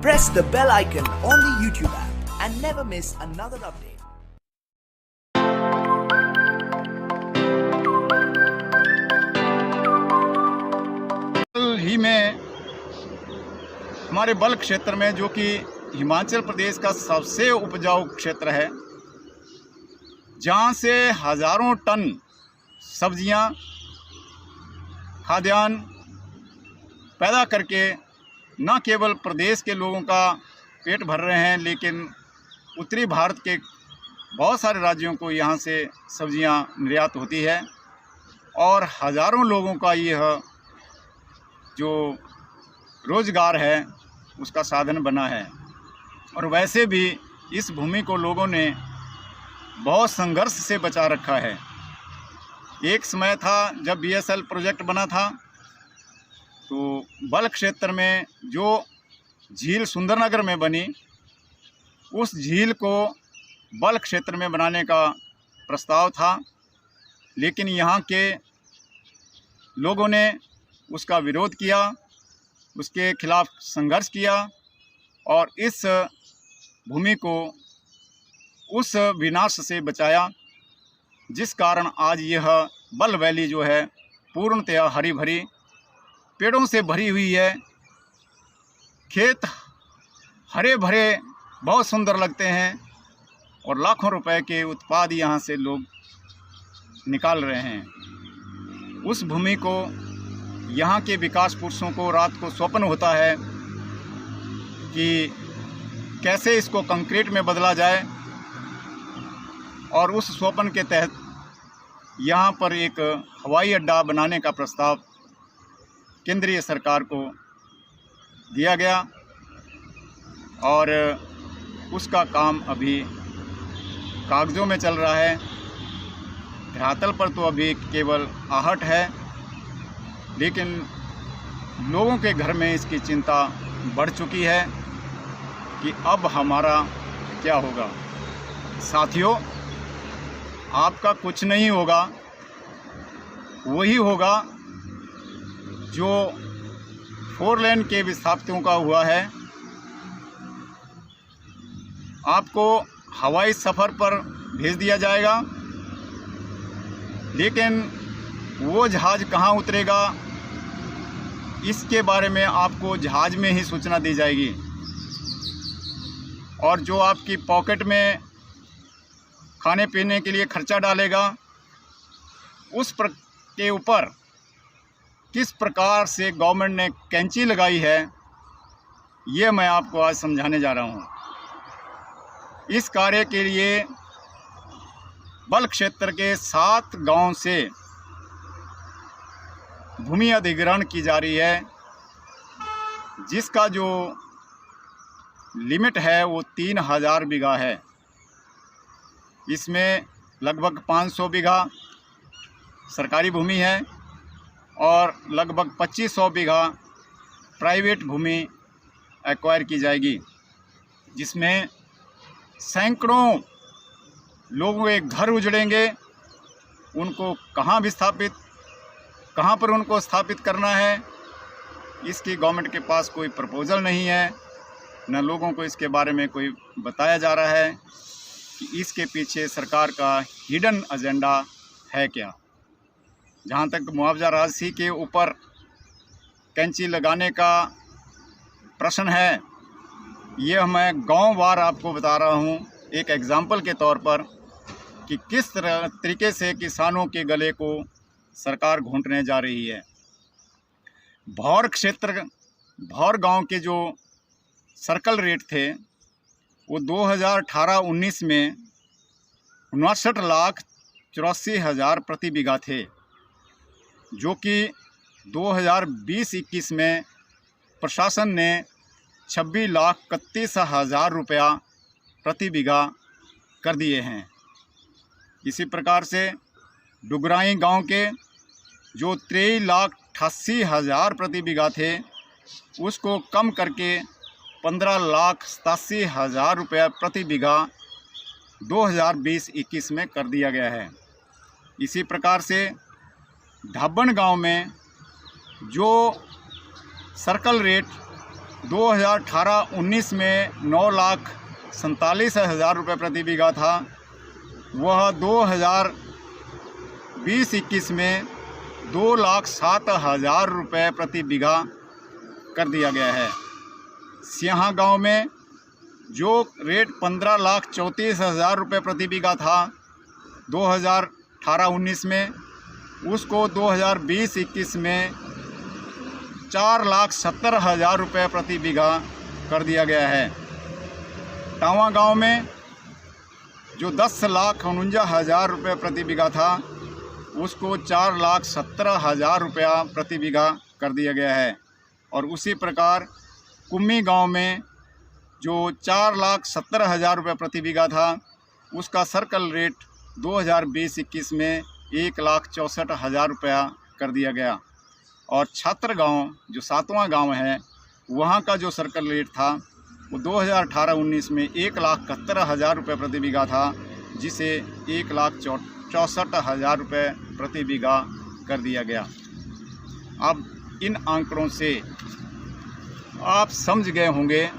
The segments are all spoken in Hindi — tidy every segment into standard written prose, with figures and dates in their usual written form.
Press the bell icon on the YouTube app and never miss another update. हाल ही में हमारे बल्क क्षेत्र में, जो कि हिमाचल प्रदेश का सबसे उपजाऊ क्षेत्र है, जहां से हज़ारों टन सब्जियां, खाद्यान्न पैदा करके न केवल प्रदेश के लोगों का पेट भर रहे हैं, लेकिन उत्तरी भारत के बहुत सारे राज्यों को यहां से सब्जियां निर्यात होती है और हज़ारों लोगों का यह जो रोज़गार है उसका साधन बना है। और वैसे भी इस भूमि को लोगों ने बहुत संघर्ष से बचा रखा है। एक समय था जब BSL प्रोजेक्ट बना था, तो बल्क क्षेत्र में जो झील सुंदरनगर में बनी, उस झील को बल्क क्षेत्र में बनाने का प्रस्ताव था, लेकिन यहाँ के लोगों ने उसका विरोध किया, उसके खिलाफ संघर्ष किया और इस भूमि को उस विनाश से बचाया, जिस कारण आज यह बल वैली जो है पूर्णतया हरी भरी पेड़ों से भरी हुई है। खेत हरे भरे बहुत सुंदर लगते हैं और लाखों रुपए के उत्पाद यहाँ से लोग निकाल रहे हैं। उस भूमि को यहाँ के विकास पुरुषों को रात को स्वप्न होता है कि कैसे इसको कंक्रीट में बदला जाए, और उस स्वप्न के तहत यहाँ पर एक हवाई अड्डा बनाने का प्रस्ताव केंद्रीय सरकार को दिया गया और उसका काम अभी कागज़ों में चल रहा है। धरातल पर तो अभी केवल आहट है, लेकिन लोगों के घर में इसकी चिंता बढ़ चुकी है कि अब हमारा क्या होगा। साथियों, आपका कुछ नहीं होगा, वही होगा जो 4 लेन के विस्थापितों का हुआ है। आपको हवाई सफ़र पर भेज दिया जाएगा, लेकिन वो जहाज़ कहाँ उतरेगा इसके बारे में आपको जहाज़ में ही सूचना दी जाएगी। और जो आपकी पॉकेट में खाने पीने के लिए खर्चा डालेगा, उस के ऊपर किस प्रकार से गवर्नमेंट ने कैंची लगाई है, ये मैं आपको आज समझाने जा रहा हूँ। इस कार्य के लिए बल्क क्षेत्र के 7 गांव से भूमि अधिग्रहण की जा रही है, जिसका जो लिमिट है वो 3000 बीघा है। इसमें लगभग 500 बीघा सरकारी भूमि है और लगभग 2500 बीघा प्राइवेट भूमि एक्वायर की जाएगी, जिसमें सैकड़ों लोगों के घर उजड़ेंगे। उनको कहाँ पर उनको स्थापित करना है, इसकी गवर्नमेंट के पास कोई प्रपोज़ल नहीं है, न लोगों को इसके बारे में कोई बताया जा रहा है कि इसके पीछे सरकार का हिडन एजेंडा है क्या। जहाँ तक मुआवजा राशि के ऊपर कैंची लगाने का प्रश्न है, यह मैं गांव-वार आपको बता रहा हूँ एक एग्जाम्पल के तौर पर कि किस तरीके से किसानों के गले को सरकार घोंटने जा रही है। भौर गांव के जो सर्कल रेट थे वो 2018-19 में 59,84,000 प्रति बीघा थे, जो कि 2020-21 में प्रशासन ने 26,31,000 रुपया प्रति बीघा कर दिए हैं। इसी प्रकार से डुगराई गांव के जो 23,88,000 प्रति बीघा थे, उसको कम करके 15,87,000 रुपया प्रति बीघा 2020-21 में कर दिया गया है। इसी प्रकार से ढाबन गांव में जो सर्कल रेट 2018-19 में 9,47,000 रुपये प्रति बीघा था, वह 2020-21 में 2,07,000 रुपये प्रति बीघा कर दिया गया है। सियाहा गांव में जो रेट 15,34,000 रुपये प्रति बीघा था 2018-19 में, उसको 2020-21 में 4,70,000 रुपये प्रति बीघा कर दिया गया है। टावा गांव में जो 10,49,000 रुपये प्रति बीघा था, उसको 4,70,000 रुपया प्रति बीघा कर दिया गया है। और उसी प्रकार कुम्मी गांव में जो 4,70,000 रुपये प्रति बीघा था, उसका सर्कल रेट 2020-21 में 1,64,000 रुपया कर दिया गया। और छात्र गांव जो 7वां गांव है, वहां का जो सर्कल रेट था वो 2018-19 में 1,71,000 रुपये प्रति बीघा था, जिसे 1,64,000 रुपये प्रति बीघा कर दिया गया। अब इन आंकड़ों से आप समझ गए होंगे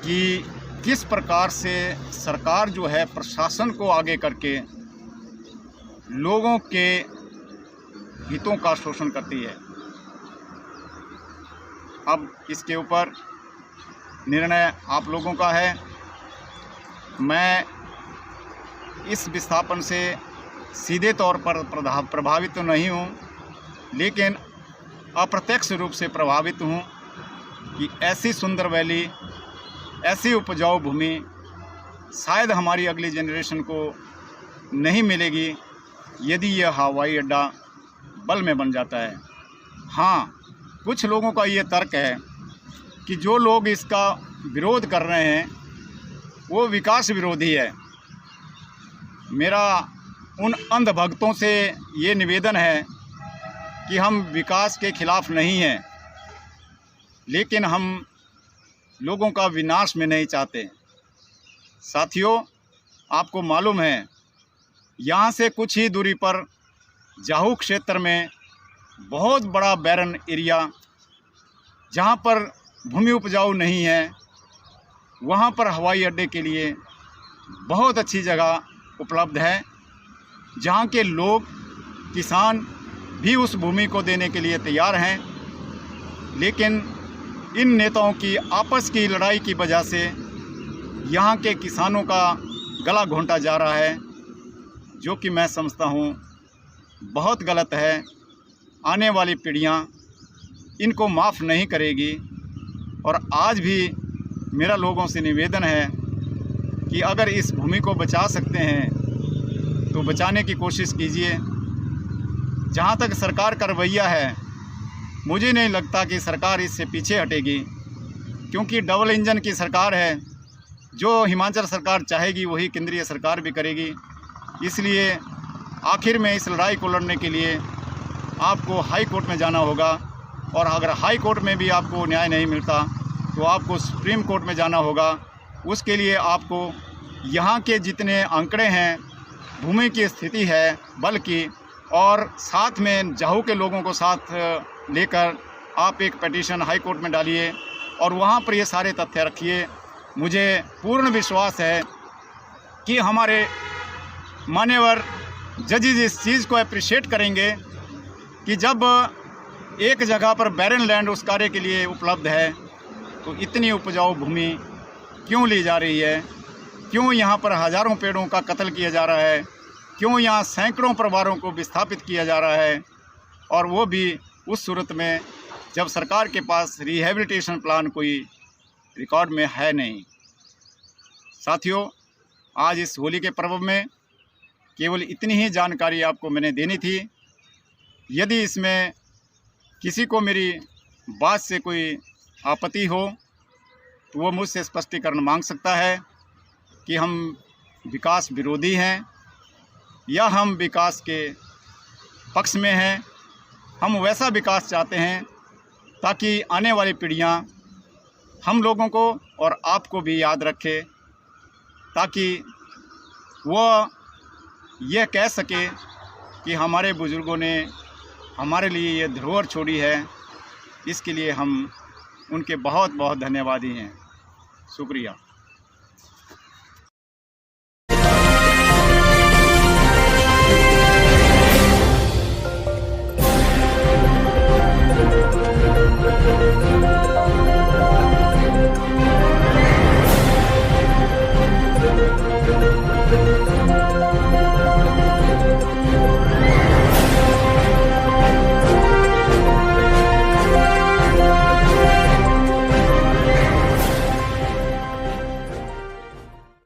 कि किस प्रकार से सरकार जो है प्रशासन को आगे करके लोगों के हितों का शोषण करती है। अब इसके ऊपर निर्णय आप लोगों का है। मैं इस विस्थापन से सीधे तौर पर प्रभावित तो नहीं हूँ, लेकिन अप्रत्यक्ष रूप से प्रभावित हूँ कि ऐसी सुंदर वैली, ऐसी उपजाऊ भूमि शायद हमारी अगली जनरेशन को नहीं मिलेगी यदि यह हवाई अड्डा बल में बन जाता है। हाँ, कुछ लोगों का ये तर्क है कि जो लोग इसका विरोध कर रहे हैं वो विकास विरोधी है। मेरा उन अंधभक्तों से ये निवेदन है कि हम विकास के खिलाफ नहीं हैं, लेकिन हम लोगों का विनाश में नहीं चाहते। साथियों, आपको मालूम है, यहाँ से कुछ ही दूरी पर जाहू क्षेत्र में बहुत बड़ा बैरन एरिया, जहाँ पर भूमि उपजाऊ नहीं है, वहाँ पर हवाई अड्डे के लिए बहुत अच्छी जगह उपलब्ध है, जहाँ के लोग, किसान भी उस भूमि को देने के लिए तैयार हैं। लेकिन इन नेताओं की आपस की लड़ाई की वजह से यहाँ के किसानों का गला घोंटा जा रहा है, जो कि मैं समझता हूँ बहुत गलत है। आने वाली पीढ़ियाँ इनको माफ़ नहीं करेगी। और आज भी मेरा लोगों से निवेदन है कि अगर इस भूमि को बचा सकते हैं तो बचाने की कोशिश कीजिए। जहाँ तक सरकार का रवैया है, मुझे नहीं लगता कि सरकार इससे पीछे हटेगी, क्योंकि डबल इंजन की सरकार है। जो हिमाचल सरकार चाहेगी वही केंद्रीय सरकार भी करेगी। इसलिए आखिर में इस लड़ाई को लड़ने के लिए आपको हाई कोर्ट में जाना होगा, और अगर हाई कोर्ट में भी आपको न्याय नहीं मिलता तो आपको सुप्रीम कोर्ट में जाना होगा। उसके लिए आपको यहाँ के जितने आंकड़े हैं, भूमि की स्थिति है बल्कि, और साथ में जाहू के लोगों को साथ लेकर आप एक पिटीशन हाई कोर्ट में डालिए और वहाँ पर ये सारे तथ्य रखिए। मुझे पूर्ण विश्वास है कि हमारे मान्यवर जजेस इस चीज़ को अप्रिशिएट करेंगे कि जब एक जगह पर बैरन लैंड उस कार्य के लिए उपलब्ध है तो इतनी उपजाऊ भूमि क्यों ली जा रही है, क्यों यहाँ पर हज़ारों पेड़ों का कत्ल किया जा रहा है, क्यों यहाँ सैकड़ों परिवारों को विस्थापित किया जा रहा है, और वो भी उस सूरत में जब सरकार के पास रिहेबिलिटेशन प्लान कोई रिकॉर्ड में है नहीं। साथियों, आज इस होली के पर्व में केवल इतनी ही जानकारी आपको मैंने देनी थी। यदि इसमें किसी को मेरी बात से कोई आपत्ति हो तो वो मुझसे स्पष्टीकरण मांग सकता है कि हम विकास विरोधी हैं या हम विकास के पक्ष में हैं। हम वैसा विकास चाहते हैं ताकि आने वाली पीढ़ियां हम लोगों को और आपको भी याद रखे, ताकि वो यह कह सके कि हमारे बुज़ुर्गों ने हमारे लिए ये धरोहर छोड़ी है। इसके लिए हम उनके बहुत बहुत धन्यवादी हैं। शुक्रिया।